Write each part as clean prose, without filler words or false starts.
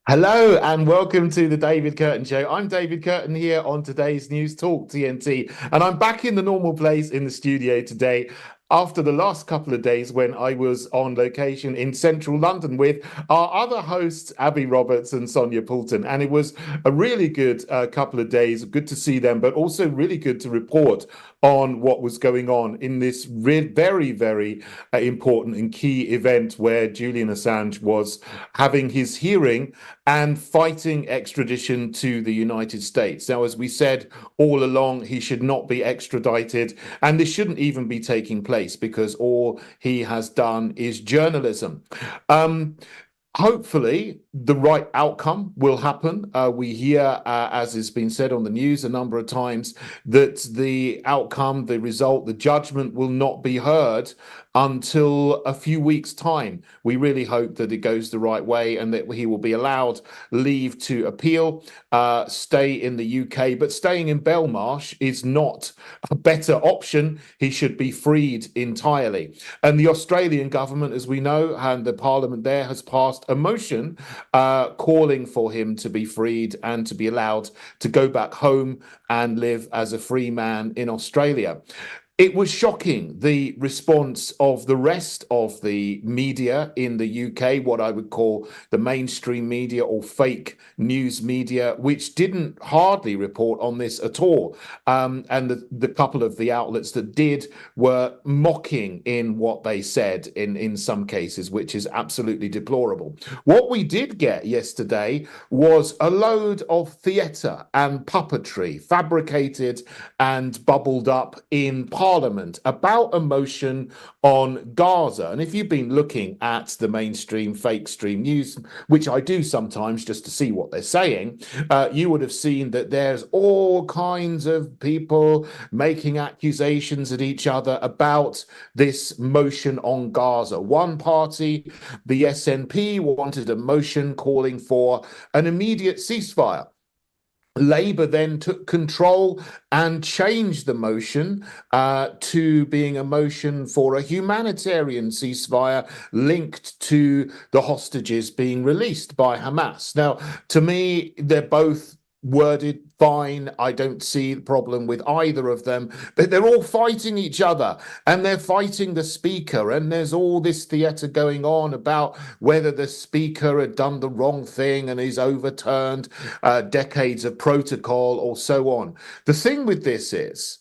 Hello and welcome to the David Kurten Show. I'm David Kurten here on today's News Talk TNT, and I'm back in the normal place in the studio today after the last couple of days when I was on location in central London with our other hosts, Abby Roberts and Sonia Poulton. And it was a really good couple of days. Good to see them, but also really good to report on what was going on in this very, very important and key event where Julian Assange was having his hearing and fighting extradition to the United States. Now, as we said all along, he should not be extradited, and this shouldn't even be taking place because all he has done is journalism. Hopefully, the right outcome will happen. We hear, as has been said on the news a number of times, that the outcome, the result, the judgment will not be heard until a few weeks' time. We really hope that it goes the right way and that he will be allowed leave to appeal, stay in the UK. But staying in Belmarsh is not a better option. He should be freed entirely. And the Australian government, as we know, and the parliament there has passed a motion calling for him to be freed and to be allowed to go back home and live as a free man in Australia. It was shocking, the response of the rest of the media in the UK, what I would call the mainstream media or fake news media, which didn't hardly report on this at all. And the couple of the outlets that did were mocking in what they said in some cases, which is absolutely deplorable. What we did get yesterday was a load of theatre and puppetry fabricated and bubbled up in Parliament about a motion on Gaza. And if you've been looking at the mainstream fake stream news, which I do sometimes just to see what they're saying, you would have seen that there's all kinds of people making accusations at each other about this motion on Gaza. One party, the SNP, wanted a motion calling for an immediate ceasefire. Labour then took control and changed the motion to being a motion for a humanitarian ceasefire linked to the hostages being released by Hamas. Now, to me, they're both worded fine. I don't see the problem with either of them, but they're all fighting each other and they're fighting the speaker, and there's all this theatre going on about whether the speaker had done the wrong thing and is overturned decades of protocol or so on. The thing with this is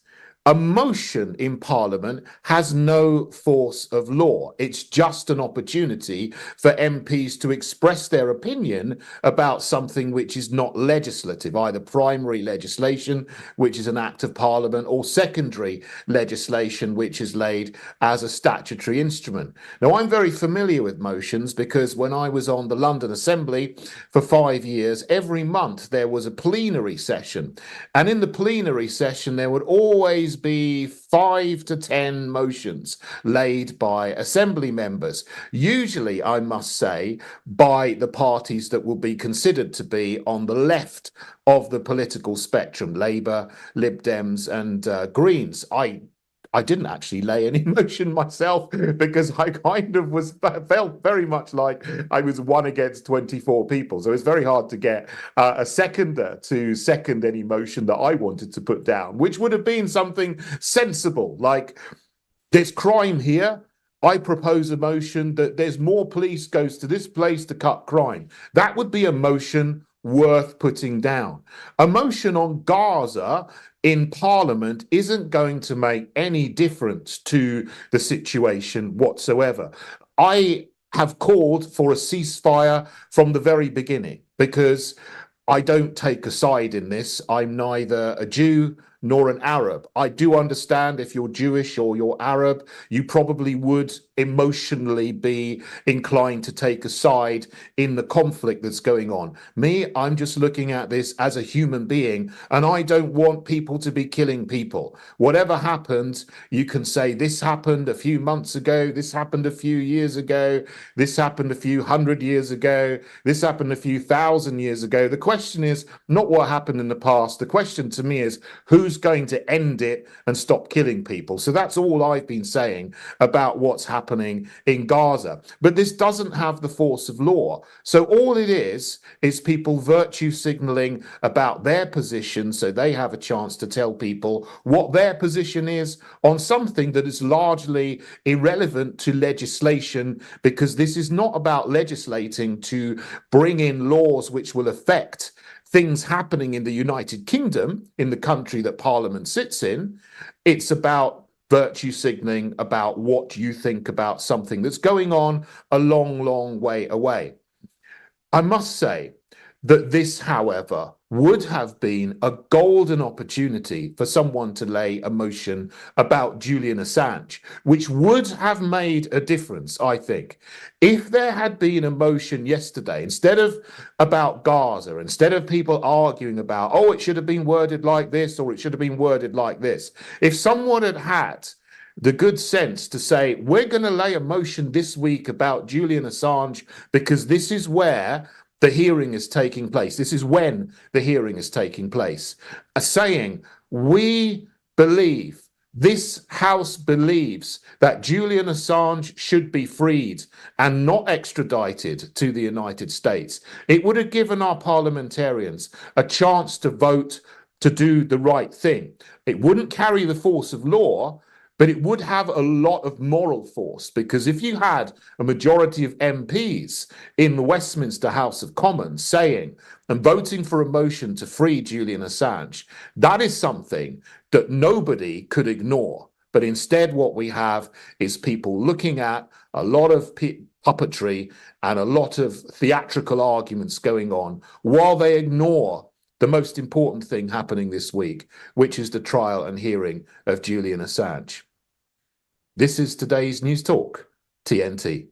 a motion in Parliament has no force of law. It's just an opportunity for MPs to express their opinion about something which is not legislative, either primary legislation, which is an act of Parliament, or secondary legislation, which is laid as a statutory instrument. Now, I'm very familiar with motions because when I was on the London Assembly for 5 years, every month there was a plenary session. And in the plenary session, there would always be 5 to 10 motions laid by assembly members, usually, I must say, by the parties that will be considered to be on the left of the political spectrum: Labour, Lib Dems and Greens. I didn't actually lay any motion myself because I kind of felt very much like I was 1 against 24 people. So it's very hard to get a seconder to second any motion that I wanted to put down, which would have been something sensible, like there's crime here. I propose a motion that there's more police goes to this place to cut crime. That would be a motion worth putting down. A motion on Gaza in Parliament isn't going to make any difference to the situation whatsoever. I have called for a ceasefire from the very beginning because I don't take a side in this. I'm neither a Jew nor an Arab. I do understand if you're Jewish or you're Arab, you probably would emotionally be inclined to take a side in the conflict that's going on. Me, I'm just looking at this as a human being, and I don't want people to be killing people. Whatever happens, you can say this happened a few months ago, this happened a few years ago, this happened a few hundred years ago, this happened a few thousand years ago. The question is not what happened in the past. The question to me is who's who's going to end it and stop killing people. So that's all I've been saying about what's happening in Gaza. But this doesn't have the force of law. So all it is people virtue signaling about their position so they have a chance to tell people what their position is on something that is largely irrelevant to legislation, because this is not about legislating to bring in laws which will affect things happening in the United Kingdom, in the country that Parliament sits in. It's about virtue signaling about what you think about something that's going on a long, long way away. I must say that this, however, would have been a golden opportunity for someone to lay a motion about Julian Assange, which would have made a difference, I think. If there had been a motion yesterday, instead of about Gaza, instead of people arguing about, oh, it should have been worded like this or it should have been worded like this, if someone had the good sense to say, we're going to lay a motion this week about Julian Assange because this is where the hearing is taking place. This is when the hearing is taking place. Saying, we believe, this House believes that Julian Assange should be freed and not extradited to the United States. It would have given our parliamentarians a chance to vote to do the right thing. It wouldn't carry the force of law, but it would have a lot of moral force, because if you had a majority of MPs in the Westminster House of Commons saying and voting for a motion to free Julian Assange, that is something that nobody could ignore. But instead, what we have is people looking at a lot of puppetry and a lot of theatrical arguments going on while they ignore the most important thing happening this week, which is the trial and hearing of Julian Assange. This is today's News Talk, TNT.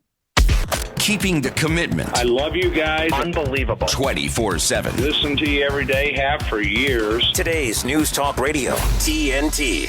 Keeping the commitment. I love you guys. Unbelievable. 24/7. Listen to you every day, have for years. Today's News Talk Radio, TNT.